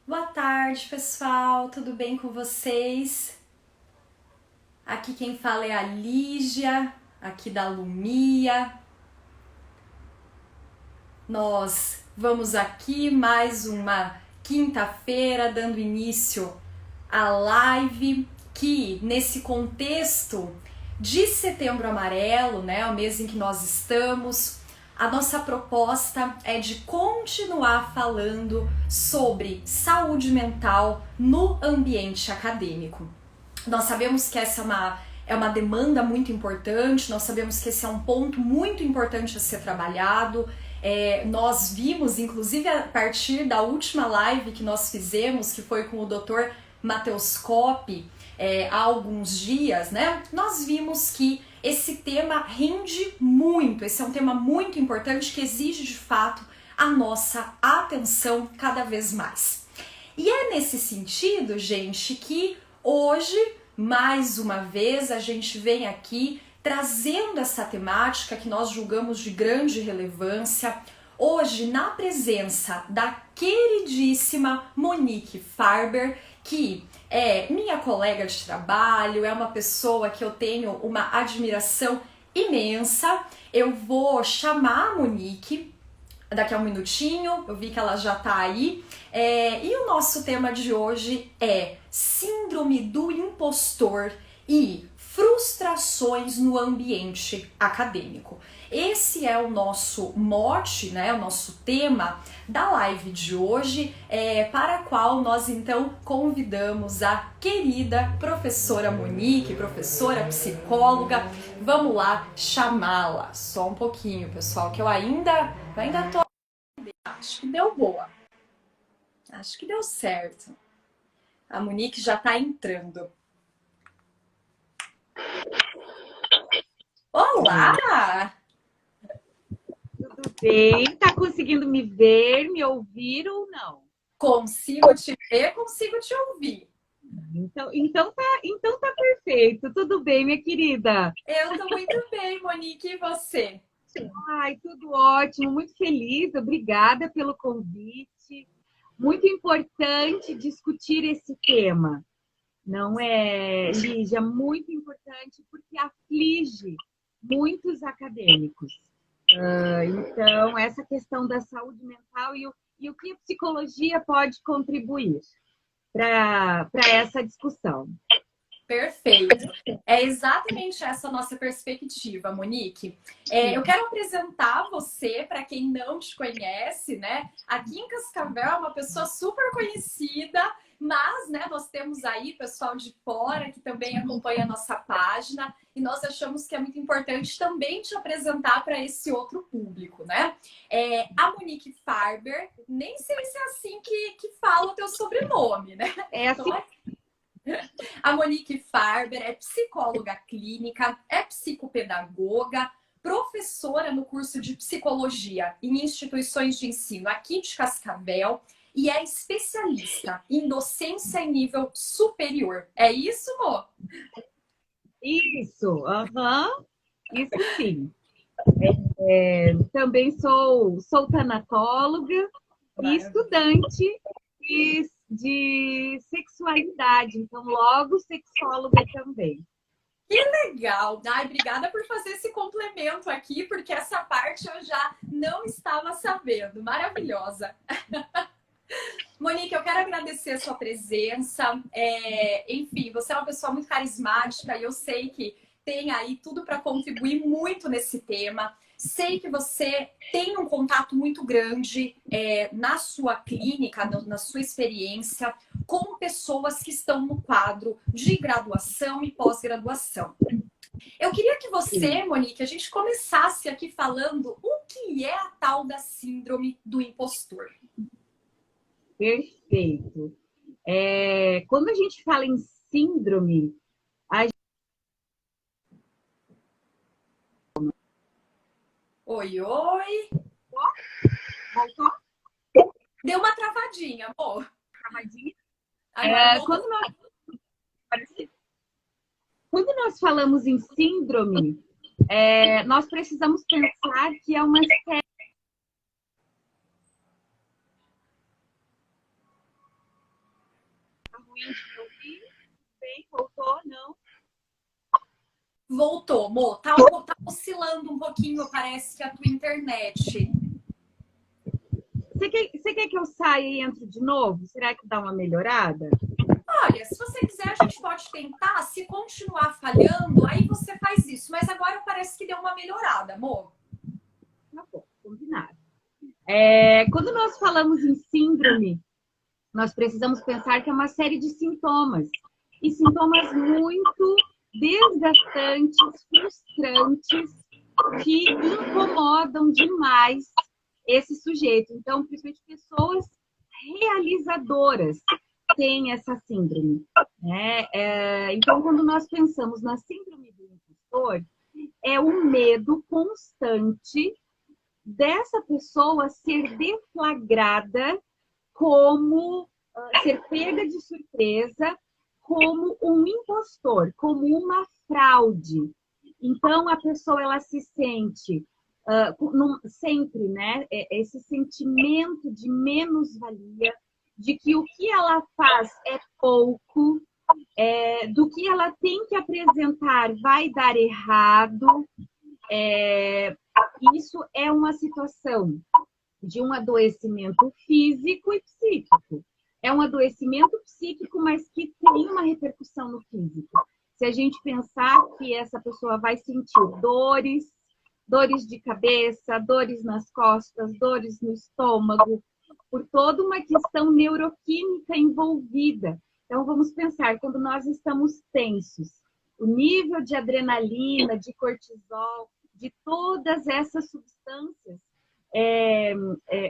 Boa tarde, pessoal. Tudo bem com vocês? Aqui quem fala é a Lígia, aqui da Lumia. Nós vamos aqui mais uma quinta-feira dando início à live que nesse contexto de Setembro Amarelo, né, o mês em que nós estamos, a nossa proposta é de continuar falando sobre saúde mental no ambiente acadêmico. Nós sabemos que essa é uma demanda muito importante, nós sabemos que esse é um ponto muito importante a ser trabalhado. Nós vimos, inclusive a partir da última live que nós fizemos, que foi com o Dr. Matheus Coppi, há alguns dias, né? Nós vimos que esse tema rende muito, esse é um tema muito importante que exige de fato a nossa atenção cada vez mais. E é nesse sentido, gente, que hoje, mais uma vez, a gente vem aqui trazendo essa temática que nós julgamos de grande relevância, hoje na presença da queridíssima Monique Farber, que é minha colega de trabalho, é uma pessoa que eu tenho uma admiração imensa. Eu vou chamar a Monique daqui a um minutinho, eu vi que ela já tá aí. E o nosso tema de hoje é Síndrome do Impostor e frustrações no ambiente acadêmico. Esse é o nosso mote, né, o nosso tema da live de hoje, para a qual nós então convidamos a querida professora Monique, professora psicóloga. Vamos lá chamá-la. Só um pouquinho, pessoal, que eu ainda tô. Acho que deu boa. Acho que deu certo. A Monique já tá entrando. Olá! Tudo bem? Tá conseguindo me ver, me ouvir ou não? Consigo te ver, consigo te ouvir. Então tá perfeito. Tudo bem, minha querida? Eu tô muito bem, Monique, e você? Ai, tudo ótimo, muito feliz. Obrigada pelo convite. Muito importante discutir esse tema. Não é, Lígia? Muito importante porque aflige muitos acadêmicos. Então, essa questão da saúde mental e o que a psicologia pode contribuir para essa discussão. Perfeito. É exatamente essa a nossa perspectiva, Monique. Eu quero apresentar você para quem não te conhece, né? Aqui em Cascavel é uma pessoa super conhecida, mas, né, nós temos aí pessoal de fora que também acompanha a nossa página e nós achamos que é muito importante também te apresentar para esse outro público, né? A Monique Farber, nem sei se é assim que fala o teu sobrenome, né? É assim. Então, a Monique Farber é psicóloga clínica, é psicopedagoga, professora no curso de psicologia em instituições de ensino aqui de Cascavel e é especialista em docência em nível superior. É isso, Mo? Isso, isso sim. Também sou tanatóloga e Maravilha. estudante de sexualidade, então logo sexóloga também. Que legal! Ai, obrigada por fazer esse complemento aqui, porque essa parte eu já não estava sabendo. Maravilhosa! Monique, eu quero agradecer a sua presença. Enfim, você é uma pessoa muito carismática e eu sei que tem aí tudo para contribuir muito nesse tema. Sei que você tem um contato muito grande na sua clínica, na sua experiência, com pessoas que estão no quadro de graduação e pós-graduação. Eu queria que você, Monique, a gente começasse aqui falando o que é a tal da síndrome do impostor. Perfeito. Quando a gente fala em síndrome, Oi, oi. voltou Deu uma travadinha, amor. travadinha? Agora voltou. Quando nós falamos em síndrome, nós precisamos pensar que é uma série. ruim de me ouvir? Bem, voltou? Não? Voltou, Mo. Tá oscilando um pouquinho, parece que a tua internet. Você quer que eu saia e entre de novo? Será que dá uma melhorada? Olha, se você quiser, a gente pode tentar. Se continuar falhando, aí você faz isso. Mas agora parece que deu uma melhorada, amor. Tá bom, combinado. Quando nós falamos em síndrome, nós precisamos pensar que é uma série de sintomas. E sintomas muito desgastantes, frustrantes, que incomodam demais esse sujeito. Então, principalmente pessoas realizadoras têm essa síndrome, né? Então, quando nós pensamos na síndrome do impostor, é um medo constante dessa pessoa ser deflagrada como ser pega de surpresa, como um impostor, como uma fraude. Então, a pessoa ela se sente sempre, né, esse sentimento de menos-valia, de que o que ela faz é pouco, do que ela tem que apresentar vai dar errado. Isso é uma situação de um adoecimento físico e psíquico. É um adoecimento psíquico, mas que tem uma repercussão no físico. Se a gente pensar que essa pessoa vai sentir dores de cabeça, dores nas costas, dores no estômago, por toda uma questão neuroquímica envolvida. Então, vamos pensar, quando nós estamos tensos, o nível de adrenalina, de cortisol, de todas essas substâncias,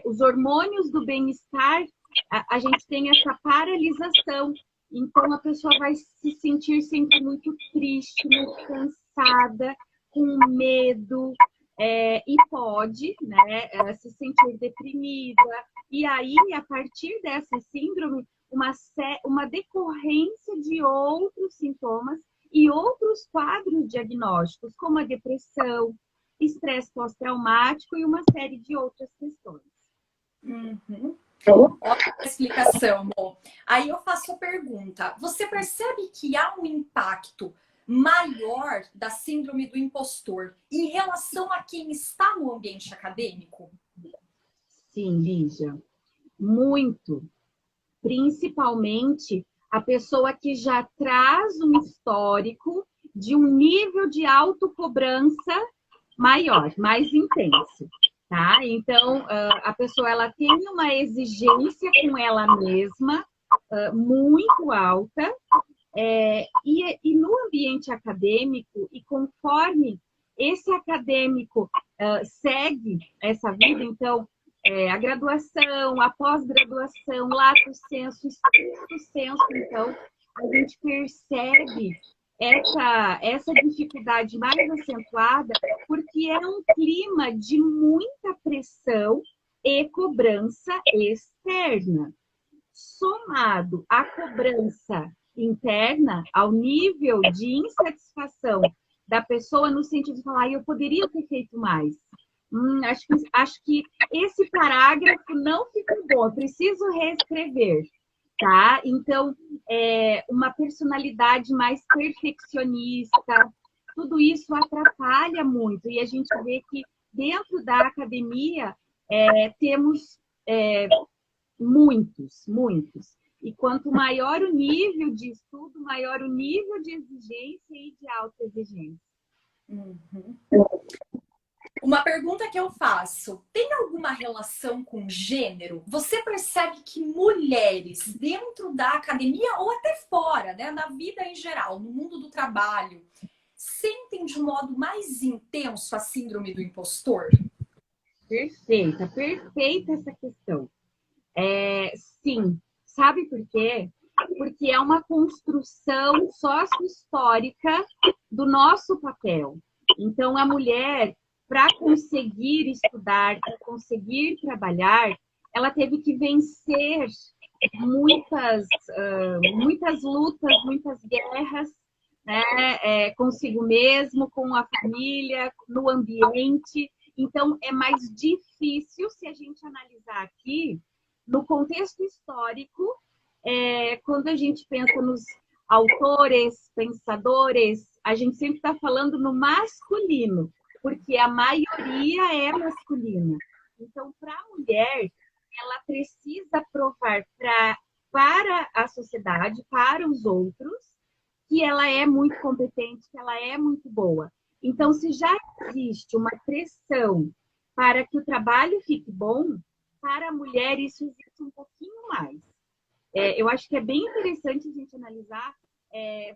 os hormônios do bem-estar, a gente tem essa paralisação. Então, a pessoa vai se sentir sempre muito triste, muito cansada, com medo, e pode, né, se sentir deprimida. E aí, a partir dessa síndrome, uma decorrência de outros sintomas e outros quadros diagnósticos, como a depressão, estresse pós-traumático e uma série de outras questões. Uhum. Ótima explicação, Mo. Aí eu faço a pergunta: você percebe que há um impacto maior da síndrome do impostor em relação a quem está no ambiente acadêmico? Sim, Lígia, muito. Principalmente a pessoa que já traz um histórico de um nível de autocobrança maior, mais intenso, tá? Então, a pessoa ela tem uma exigência com ela mesma muito alta, e no ambiente acadêmico, e conforme esse acadêmico segue essa vida, então, a graduação, a pós-graduação, lato sensu, estricto sensu, então, a gente percebe essa dificuldade mais acentuada porque é um clima de muita pressão e cobrança externa. Somado à cobrança interna, ao nível de insatisfação da pessoa no sentido de falar, eu poderia ter feito mais. Acho que esse parágrafo não ficou bom, eu preciso reescrever, tá? Então, uma personalidade mais perfeccionista, tudo isso atrapalha muito. E a gente vê que dentro da academia temos muitos. E quanto maior o nível de estudo, maior o nível de exigência e de autoexigência. Uhum. Uma pergunta que eu faço: tem alguma relação com gênero? Você percebe que mulheres dentro da academia ou até fora, né, na vida em geral, no mundo do trabalho, sentem de um modo mais intenso a síndrome do impostor? Perfeita essa questão. Sim, sabe por quê? Porque é uma construção sócio-histórica do nosso papel. Então, a mulher, para conseguir estudar, para conseguir trabalhar, ela teve que vencer muitas lutas, muitas guerras, né? Consigo mesmo, com a família, no ambiente. Então, é mais difícil, se a gente analisar aqui, no contexto histórico, quando a gente pensa nos autores, pensadores, a gente sempre está falando no masculino, porque a maioria é masculina. Então, para a mulher, ela precisa provar para a sociedade, para os outros, que ela é muito competente, que ela é muito boa. Então, se já existe uma pressão para que o trabalho fique bom, para a mulher isso existe um pouquinho mais. Eu acho que é bem interessante a gente analisar.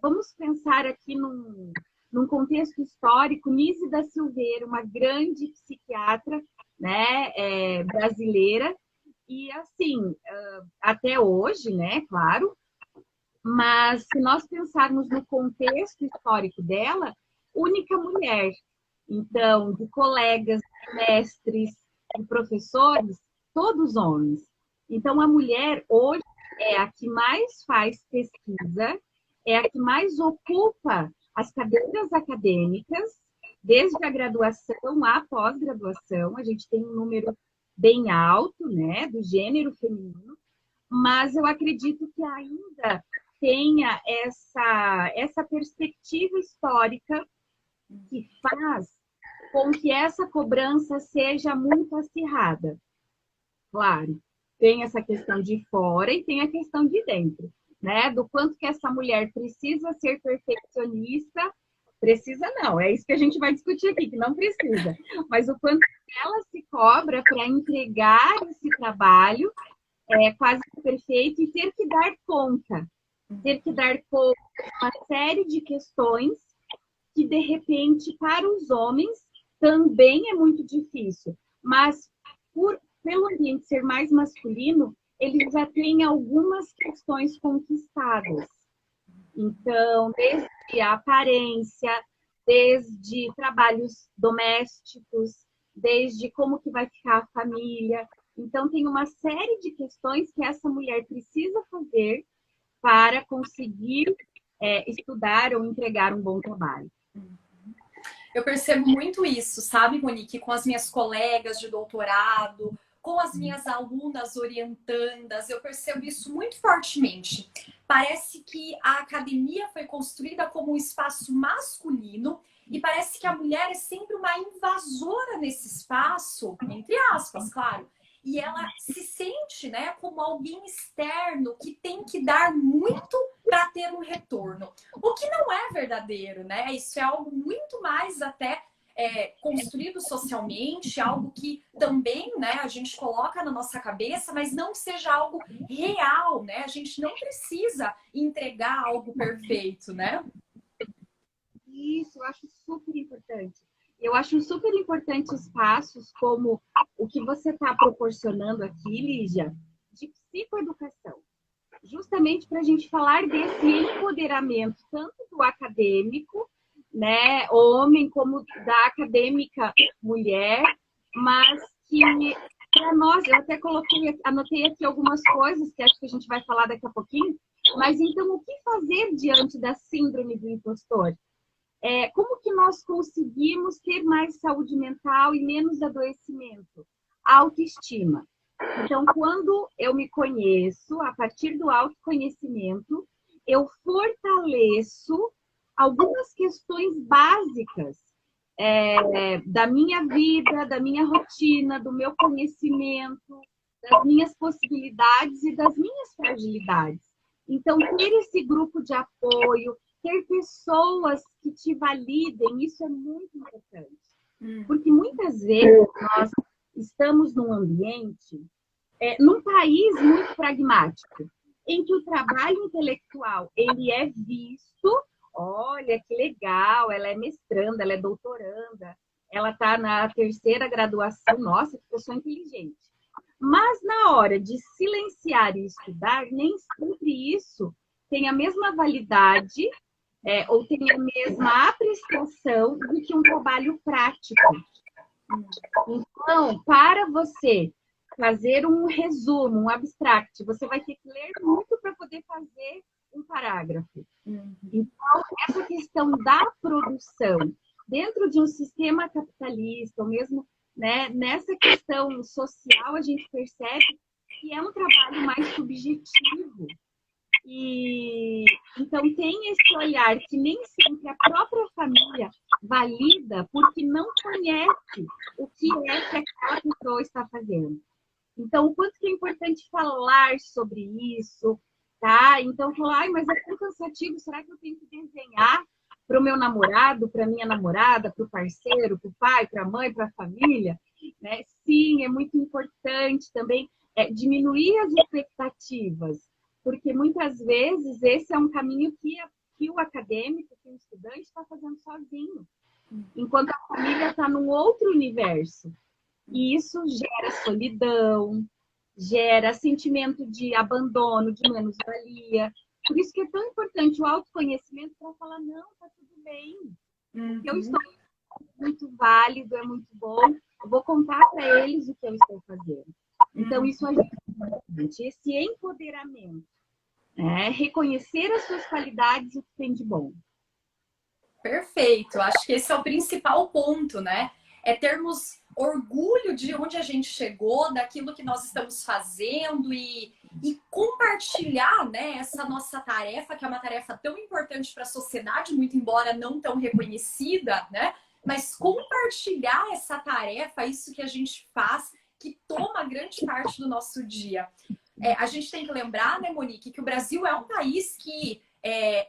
Vamos pensar aqui num contexto histórico. Nise da Silveira, uma grande psiquiatra, né, brasileira, e assim, até hoje, né, claro, mas se nós pensarmos no contexto histórico dela, única mulher. Então, de colegas, de mestres, de professores, todos homens. Então, a mulher hoje é a que mais faz pesquisa, é a que mais ocupa as cadeiras acadêmicas, desde a graduação à pós-graduação. A gente tem um número bem alto, né, do gênero feminino, mas eu acredito que ainda tenha essa perspectiva histórica que faz com que essa cobrança seja muito acirrada. Claro, tem essa questão de fora e tem a questão de dentro, né? Do quanto que essa mulher precisa ser perfeccionista, precisa não, é isso que a gente vai discutir aqui, que não precisa, mas o quanto ela se cobra para entregar esse trabalho quase perfeito e ter que dar conta de uma série de questões que, de repente, para os homens também é muito difícil, mas pelo ambiente ser mais masculino, eles já têm algumas questões conquistadas. Então, desde a aparência, desde trabalhos domésticos, desde como que vai ficar a família. Então, tem uma série de questões que essa mulher precisa fazer para conseguir estudar ou entregar um bom trabalho. Eu percebo muito isso, sabe, Monique, com as minhas colegas de doutorado, com as minhas alunas orientandas, eu percebo isso muito fortemente. Parece que a academia foi construída como um espaço masculino e parece que a mulher é sempre uma invasora nesse espaço, entre aspas, claro. E ela se sente, né, como alguém externo que tem que dar muito para ter um retorno. O que não é verdadeiro, né? Isso é algo muito mais até construído socialmente, algo que também, né, a gente coloca na nossa cabeça, mas não seja algo real, né? A gente não precisa entregar algo perfeito, né? Isso, eu acho super importante. Eu acho super importante espaços como o que você está proporcionando aqui, Lígia, de psicoeducação. Justamente para a gente falar desse empoderamento, tanto do acadêmico, né, homem, como da acadêmica mulher, mas que para nós, eu até anotei aqui algumas coisas que acho que a gente vai falar daqui a pouquinho, mas então o que fazer diante da síndrome do impostor? Como que nós conseguimos ter mais saúde mental e menos adoecimento? Autoestima. Então, quando eu me conheço, a partir do autoconhecimento, eu fortaleço algumas questões básicas da minha vida, da minha rotina, do meu conhecimento, das minhas possibilidades e das minhas fragilidades. Então, ter esse grupo de apoio, ter pessoas que te validem, isso é muito importante. Porque muitas vezes nós estamos num ambiente, num país muito pragmático, em que o trabalho intelectual ele é visto, olha que legal, ela é mestranda, ela é doutoranda, ela está na 3ª graduação, nossa, que pessoa inteligente. Mas na hora de silenciar e estudar, nem sempre isso tem a mesma validade ou tem a mesma apreciação do que um trabalho prático. Então, para você fazer um resumo, um abstract, você vai ter que ler muito para poder fazer um parágrafo. Então, essa questão da produção dentro de um sistema capitalista, ou mesmo, né, nessa questão social, a gente percebe que é um trabalho mais subjetivo. E então tem esse olhar que nem sempre a própria família valida porque não conhece o que é que aquela pessoa está fazendo. Então, o quanto que é importante falar sobre isso, tá? Então, falar, ai, mas é tão cansativo, será que eu tenho que desenhar para o meu namorado, para minha namorada, para o parceiro, para o pai, para a mãe, para a família? Né? Sim, é muito importante também diminuir as expectativas, porque muitas vezes esse é um caminho que o acadêmico, que o estudante está fazendo sozinho, enquanto a família está num outro universo. E isso gera solidão, gera sentimento de abandono, de menos-valia. Por isso que é tão importante o autoconhecimento para falar, não, tá tudo bem. O que eu estou fazendo é muito válido, é muito bom. Eu vou contar para eles o que eu estou fazendo. Então, isso ajuda bastante. Esse empoderamento, né? Reconhecer as suas qualidades e o que tem de bom. Perfeito. Acho que esse é o principal ponto, né? É termos orgulho de onde a gente chegou, daquilo que nós estamos fazendo e compartilhar, né, essa nossa tarefa, que é uma tarefa tão importante para a sociedade, muito embora não tão reconhecida, né? Mas compartilhar essa tarefa, isso que a gente faz, que toma grande parte do nosso dia. A gente tem que lembrar, né, Monique, que o Brasil é um país que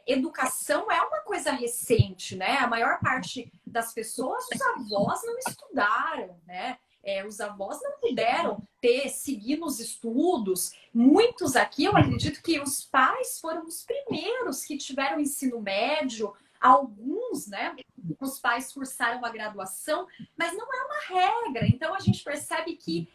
educação é uma coisa recente, né? A maior parte das pessoas, os avós não estudaram, né? Os avós não puderam seguir nos estudos. Muitos aqui, eu acredito que os pais foram os primeiros que tiveram ensino médio. Alguns, né? Os pais cursaram a graduação, mas não é uma regra. Então, a gente percebe que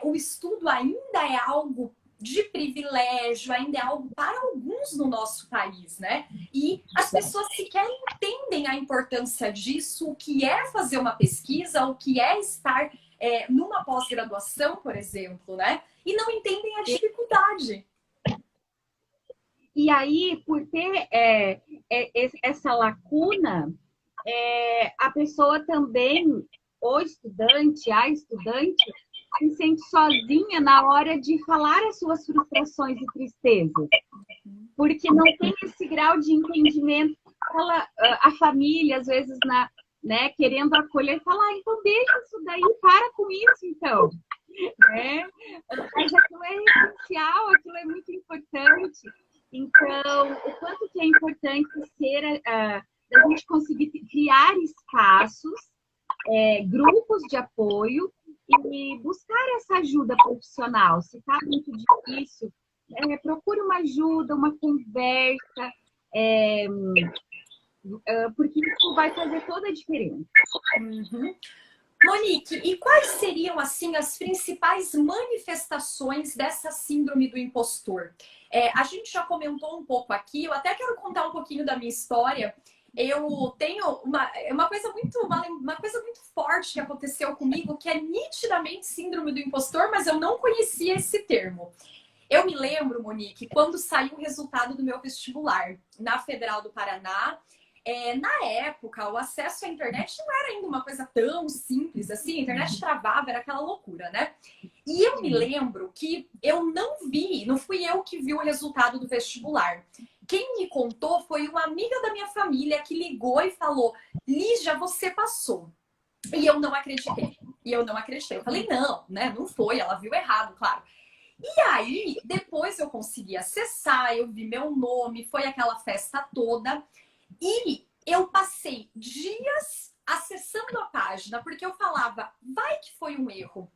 o estudo ainda é algo de privilégio, ainda é algo para alguns no nosso país, né? E as pessoas sequer entendem a importância disso, o que é fazer uma pesquisa, o que é estar numa pós-graduação, por exemplo, né? E não entendem a dificuldade. E aí, por ter essa lacuna, a pessoa também, o estudante, a estudante, se sente sozinha na hora de falar as suas frustrações e tristezas. Porque não tem esse grau de entendimento. A família, às vezes, né, querendo acolher, fala, então deixa isso daí, para com isso, então. Mas aquilo é essencial, aquilo é muito importante. Então, o quanto que é importante a gente conseguir criar espaços, grupos de apoio, e buscar essa ajuda profissional. Se está muito difícil, procure uma ajuda, uma conversa, porque isso vai fazer toda a diferença. Uhum. Monique, e quais seriam, assim, as principais manifestações dessa síndrome do impostor? A gente já comentou um pouco aqui, eu até quero contar um pouquinho da minha história. Eu tenho uma coisa muito forte que aconteceu comigo, que é nitidamente síndrome do impostor, mas eu não conhecia esse termo. Eu me lembro, Monique, quando saiu o resultado do meu vestibular na Federal do Paraná. Na época, o acesso à internet não era ainda uma coisa tão simples assim, a internet travava, era aquela loucura, né? E eu me lembro que eu não fui eu que vi o resultado do vestibular. Quem me contou foi uma amiga da minha família que ligou e falou: Lígia, você passou. E eu não acreditei. Eu falei, não, né? Não foi, ela viu errado, claro. E aí, depois eu consegui acessar, eu vi meu nome, foi aquela festa toda. E eu passei dias acessando a página, porque eu falava, vai que foi um erro.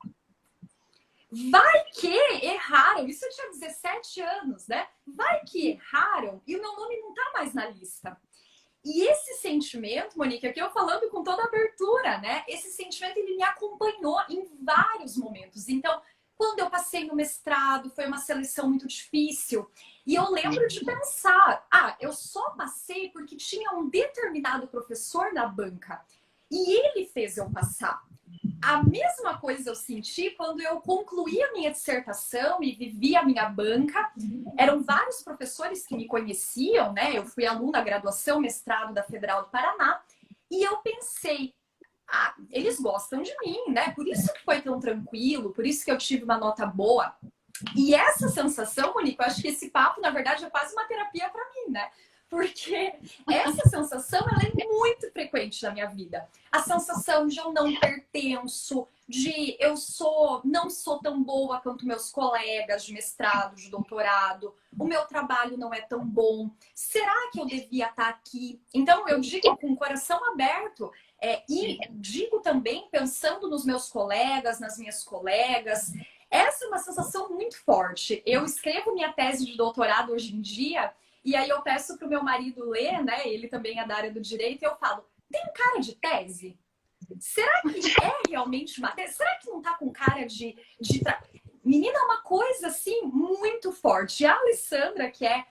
Vai que erraram, isso eu tinha 17 anos, né? Vai que erraram e o meu nome não tá mais na lista. E esse sentimento, Monique, aqui eu falando com toda a abertura, né? Esse sentimento, ele me acompanhou em vários momentos. Então, quando eu passei no mestrado, foi uma seleção muito difícil. E eu lembro de pensar, eu só passei porque tinha um determinado professor na banca. E ele fez eu passar. A mesma coisa eu senti quando eu concluí a minha dissertação e vivi a minha banca. Eram vários professores que me conheciam, né? Eu fui aluna, graduação, mestrado da Federal do Paraná. E eu pensei, eles gostam de mim, né? Por isso que foi tão tranquilo, por isso que eu tive uma nota boa. E essa sensação, Monique, eu acho que esse papo, na verdade, é quase uma terapia para mim, né? Porque essa sensação, ela é muito frequente na minha vida. A sensação de eu não pertenço, de não sou tão boa quanto meus colegas de mestrado, de doutorado, o meu trabalho não é tão bom. Será que eu devia estar aqui? Então, eu digo com o coração aberto, e digo também pensando nos meus colegas, nas minhas colegas. Essa é uma sensação muito forte. Eu escrevo minha tese de doutorado hoje em dia, e aí eu peço para o meu marido ler, né? Ele também é da área do direito, e eu falo: tem cara de tese? Será que é realmente uma tese? Será que não tá com cara de... Menina, é uma coisa assim muito forte. A Alessandra, que é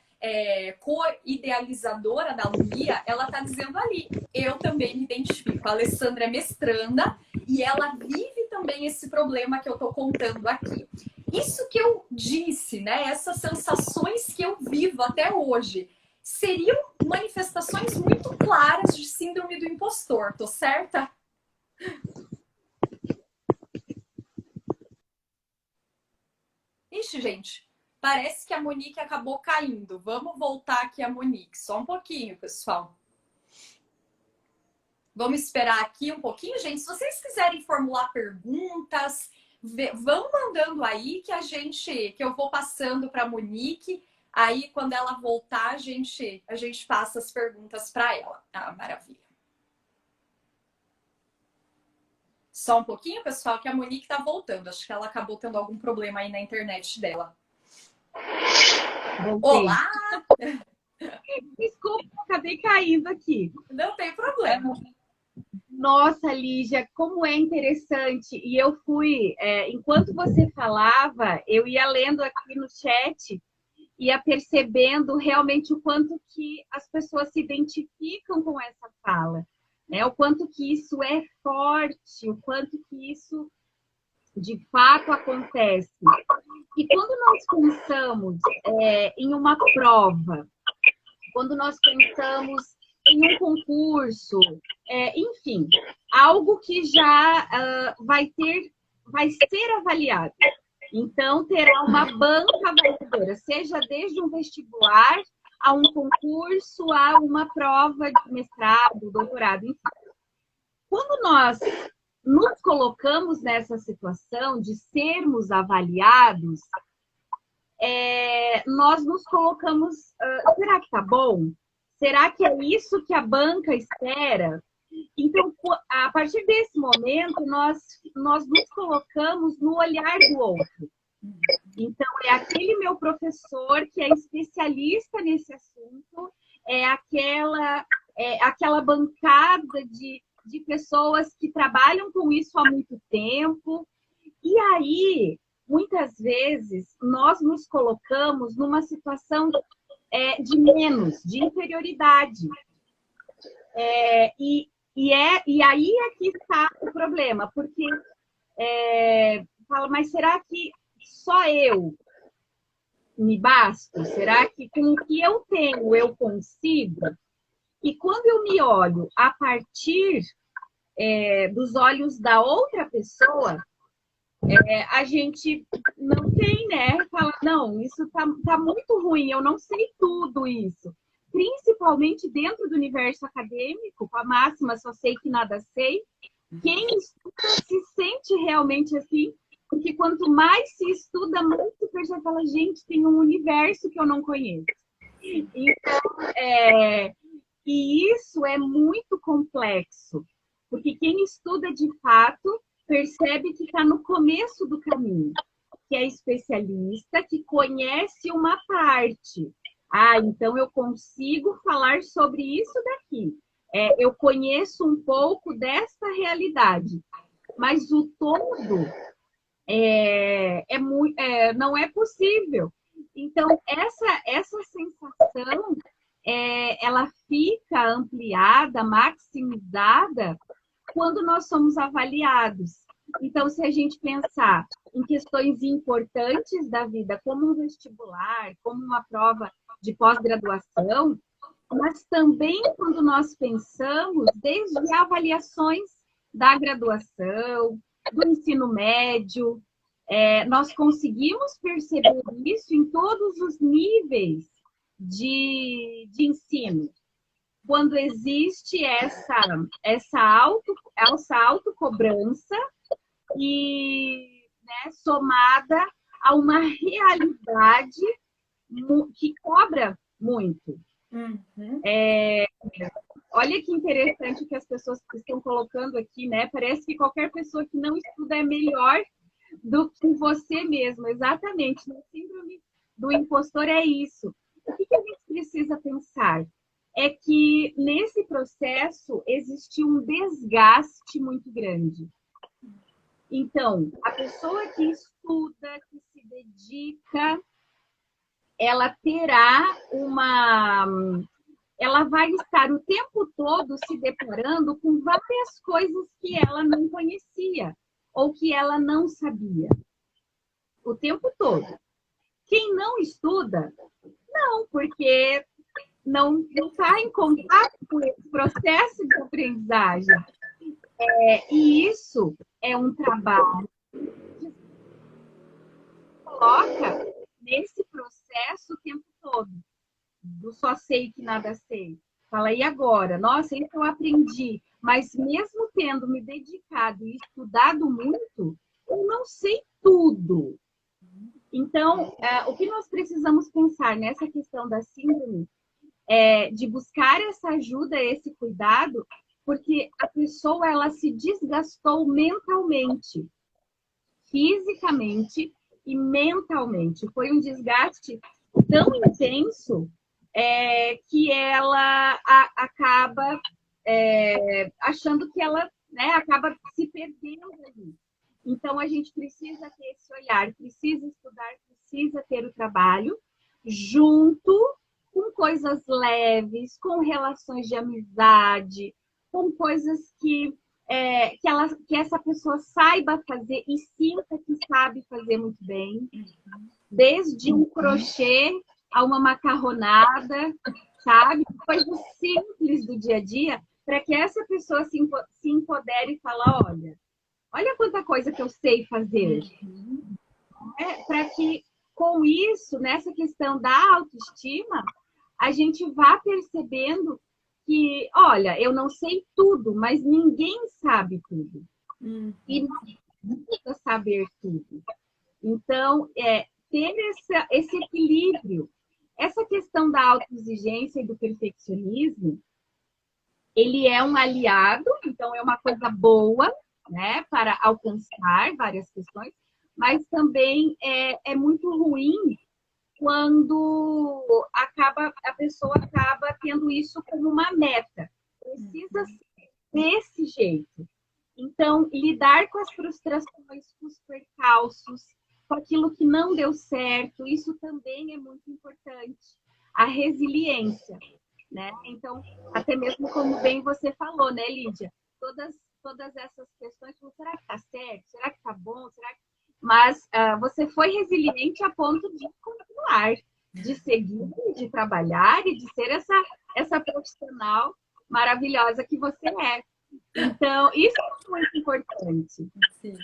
co-idealizadora da Lumia, ela tá dizendo ali: eu também me identifico. A Alessandra é mestranda e ela vive também esse problema que eu tô contando aqui. Isso que eu disse, né? Essas sensações que eu vivo até hoje seriam manifestações muito claras de síndrome do impostor. Tô certa? Ixi, gente, parece que a Monique acabou caindo. Vamos voltar aqui a Monique. Só um pouquinho, pessoal. Vamos esperar aqui um pouquinho, gente. Se vocês quiserem formular perguntas, vão mandando aí que eu vou passando para a Monique. Aí, quando ela voltar, a gente passa as perguntas para ela. Ah, maravilha. Só um pouquinho, pessoal, que a Monique está voltando. Acho que ela acabou tendo algum problema aí na internet dela. Voltei. Olá! Desculpa, acabei caindo aqui. Não tem problema. Nossa, Lígia, como é interessante. E eu fui, enquanto você falava, eu ia lendo aqui no chat, ia percebendo realmente o quanto que as pessoas se identificam com essa fala, né? O quanto que isso é forte, o quanto que isso de fato acontece. E quando nós pensamos em uma prova, quando nós pensamos em um concurso, enfim, algo que já vai ser avaliado. Então, terá uma banca avaliadora, seja desde um vestibular a um concurso, a uma prova de mestrado, doutorado, enfim. Quando nós nos colocamos nessa situação de sermos avaliados, nós nos colocamos, será que tá bom? Será que é isso que a banca espera? Então, a partir desse momento, nós nos colocamos no olhar do outro. Então, é aquele meu professor que é especialista nesse assunto, é aquela bancada de pessoas que trabalham com isso há muito tempo. E aí, muitas vezes, nós nos colocamos numa situação de menos, de inferioridade. E aí é que está o problema, porque fala, mas será que só eu me basto? Será que com o que eu tenho eu consigo? E quando eu me olho a partir dos olhos da outra pessoa, a gente não tem, né? Fala, não, isso tá muito ruim, eu não sei tudo isso. Principalmente dentro do universo acadêmico, com a máxima só sei que nada sei. Quem estuda se sente realmente assim, porque quanto mais se estuda, mais se percebe, fala, gente, tem um universo que eu não conheço. Então, e isso é muito complexo, porque quem estuda de fato percebe que está no começo do caminho, que é especialista, que conhece uma parte. Ah, então eu consigo falar sobre isso daqui. Eu conheço um pouco dessa realidade, mas o todo não é possível. Então, essa sensação, ela fica ampliada, maximizada, quando nós somos avaliados. Então, se a gente pensar em questões importantes da vida, como um vestibular, como uma prova de pós-graduação, mas também quando nós pensamos desde avaliações da graduação, do ensino médio, nós conseguimos perceber isso em todos os níveis de ensino. Quando existe essa autocobrança e, né, somada a uma realidade que cobra muito. Uhum. Olha que interessante o que as pessoas estão colocando aqui, né? Parece que qualquer pessoa que não estuda é melhor do que você mesmo. Exatamente. A síndrome do impostor é isso. O que a gente precisa pensar? É que nesse processo existe um desgaste muito grande. Então, a pessoa que estuda, que se dedica, ela vai estar o tempo todo se deparando com várias coisas que ela não conhecia ou que ela não sabia. O tempo todo. Quem não estuda, não, porque não está em contato com esse processo de aprendizagem. E isso é um trabalho que coloca nesse processo o tempo todo. Do só sei que nada sei. Fala, e agora? Nossa, isso eu aprendi. Mas mesmo tendo me dedicado e estudado muito, eu não sei tudo. Então, o que nós precisamos pensar nessa questão da síndrome é de buscar essa ajuda, esse cuidado, porque a pessoa ela se desgastou mentalmente, fisicamente e mentalmente. Foi um desgaste tão intenso que ela acaba achando que ela, né, acaba se perdendo ali. Então, a gente precisa ter esse olhar, precisa estudar, precisa ter o trabalho junto com coisas leves, com relações de amizade, com coisas que essa pessoa saiba fazer e sinta que sabe fazer muito bem. Desde um crochê a uma macarronada, sabe? Coisas simples do dia a dia, para que essa pessoa se empodere e fale, olha quanta coisa que eu sei fazer. Para que, com isso, nessa questão da autoestima, a gente vá percebendo que, olha, eu não sei tudo, mas ninguém sabe tudo. E não precisa saber tudo. Então, ter esse equilíbrio. Essa questão da autoexigência e do perfeccionismo, ele é um aliado, então é uma coisa boa, né, para alcançar várias questões, mas também é muito ruim quando a pessoa acaba tendo isso como uma meta. Precisa ser desse jeito. Então, lidar com as frustrações, com os percalços, com aquilo que não deu certo, isso também é muito importante. A resiliência, né? Então, até mesmo como bem você falou, né, Lídia? Todas essas questões, será que está certo? Será que está bom? Mas você foi resiliente a ponto de continuar, de seguir, de trabalhar e de ser essa profissional maravilhosa que você é. Então, isso é muito importante. Sim.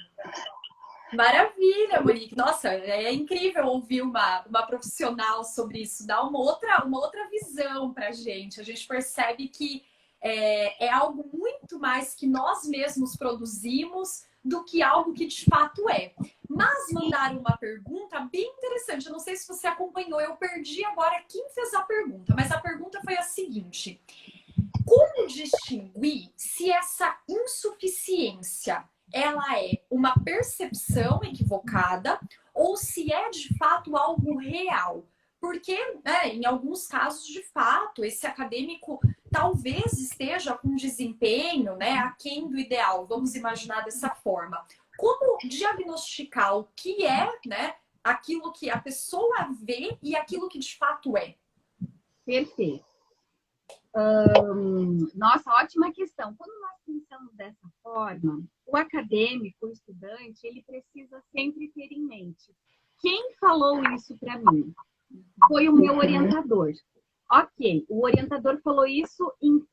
Maravilha, Monique. Nossa, é incrível ouvir uma profissional sobre isso. Dá uma outra visão para a gente. A gente percebe que é algo muito mais que nós mesmos produzimos do que algo que de fato é. Mas mandaram uma pergunta bem interessante. Eu não sei se você acompanhou. Eu perdi agora quem fez a pergunta. Mas a pergunta foi a seguinte. Como distinguir se essa insuficiência ela é uma percepção equivocada ou se é de fato algo real? Porque, em alguns casos, de fato, esse acadêmico talvez esteja com desempenho, aquém do ideal. Vamos imaginar dessa forma. Como diagnosticar o que é, aquilo que a pessoa vê e aquilo que de fato é? Perfeito. Nossa, ótima questão. Quando nós pensamos dessa forma, o acadêmico, o estudante, ele precisa sempre ter em mente. Quem falou isso para mim? Foi o meu orientador. Ok, o orientador falou isso em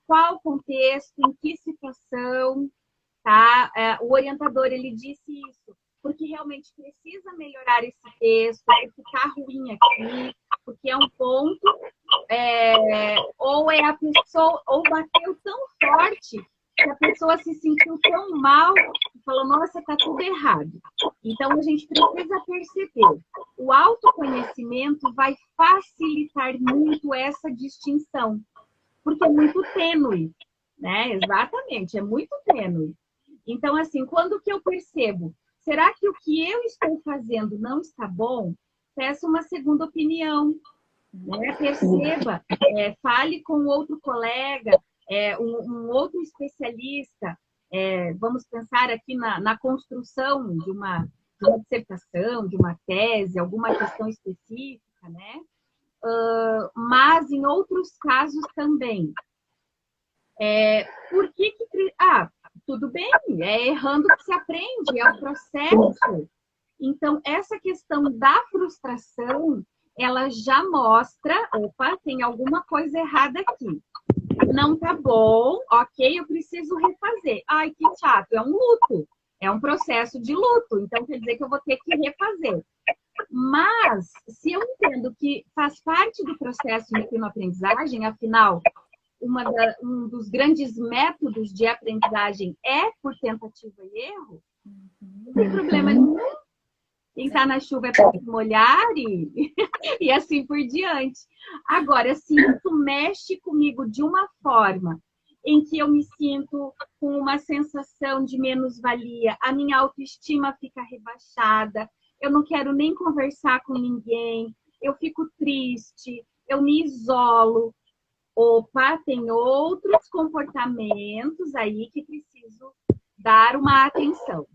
qual contexto, em que situação, tá? O orientador, ele disse isso porque realmente precisa melhorar esse texto, porque está ruim aqui, porque é um ponto, ou é a pessoa, ou bateu tão forte que a pessoa se sentiu tão mal e falou, nossa, está tudo errado. Então, a gente precisa perceber. O autoconhecimento vai facilitar muito essa distinção, porque é muito tênue, né? Exatamente, é muito tênue. Então, assim, quando que eu percebo, será que o que eu estou fazendo não está bom? Peça uma segunda opinião, né? Perceba, fale com outro colega, um outro especialista. Vamos pensar aqui na construção de uma dissertação, de uma tese, alguma questão específica, né? Mas em outros casos também. Por que tudo bem, é errando que se aprende, é o processo. Então, essa questão da frustração, ela já mostra, opa, tem alguma coisa errada aqui. Não tá bom, ok, eu preciso refazer. Ai, que chato, é um luto, é um processo de luto, então quer dizer que eu vou ter que refazer. Mas, se eu entendo que faz parte do processo de ensino-aprendizagem, afinal, um dos grandes métodos de aprendizagem é por tentativa e erro, não tem problema nenhum. Quem está na chuva é para se molhar e assim por diante. Agora, se isso mexe comigo de uma forma em que eu me sinto com uma sensação de menos-valia, a minha autoestima fica rebaixada, eu não quero nem conversar com ninguém, eu fico triste, eu me isolo. Opa, tem outros comportamentos aí que preciso dar uma atenção.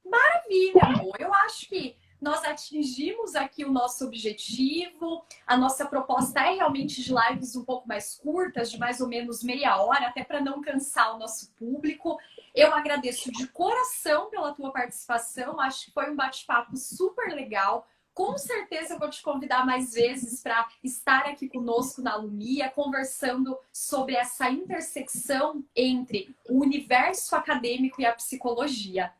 Maravilha, amor. Eu acho que nós atingimos aqui o nosso objetivo. A nossa proposta é realmente de lives um pouco mais curtas, de mais ou menos meia hora, até para não cansar o nosso público. Eu agradeço de coração pela tua participação. Acho que foi um bate-papo super legal. Com certeza eu vou te convidar mais vezes para estar aqui conosco na Alumia, conversando sobre essa intersecção entre o universo acadêmico e a psicologia.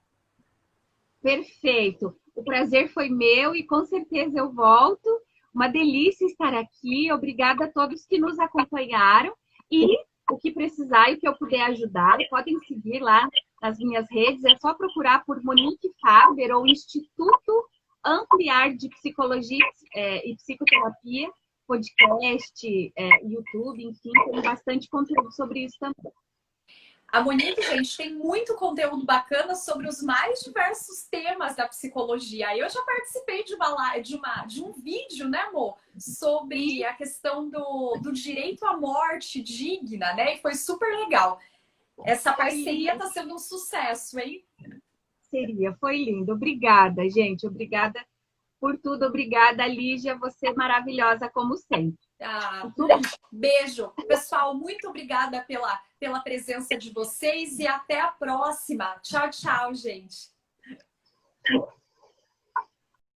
Perfeito. O prazer foi meu e com certeza eu volto. Uma delícia estar aqui. Obrigada a todos que nos acompanharam. E o que precisar e o que eu puder ajudar, podem seguir lá nas minhas redes. É só procurar por Monique Faber ou Instituto Ampliar de Psicologia e Psicoterapia, podcast, YouTube, enfim, tem bastante conteúdo sobre isso também. A Monique, gente, tem muito conteúdo bacana sobre os mais diversos temas da psicologia. Eu já participei de um vídeo, né, amor? Sobre a questão do direito à morte digna, né? E foi super legal. Essa parceria está sendo um sucesso, hein? Foi lindo. Obrigada, gente. Obrigada por tudo. Obrigada, Lígia. Você é maravilhosa, como sempre. Beijo. Pessoal, muito obrigada pela presença de vocês e até a próxima. Tchau, tchau, gente.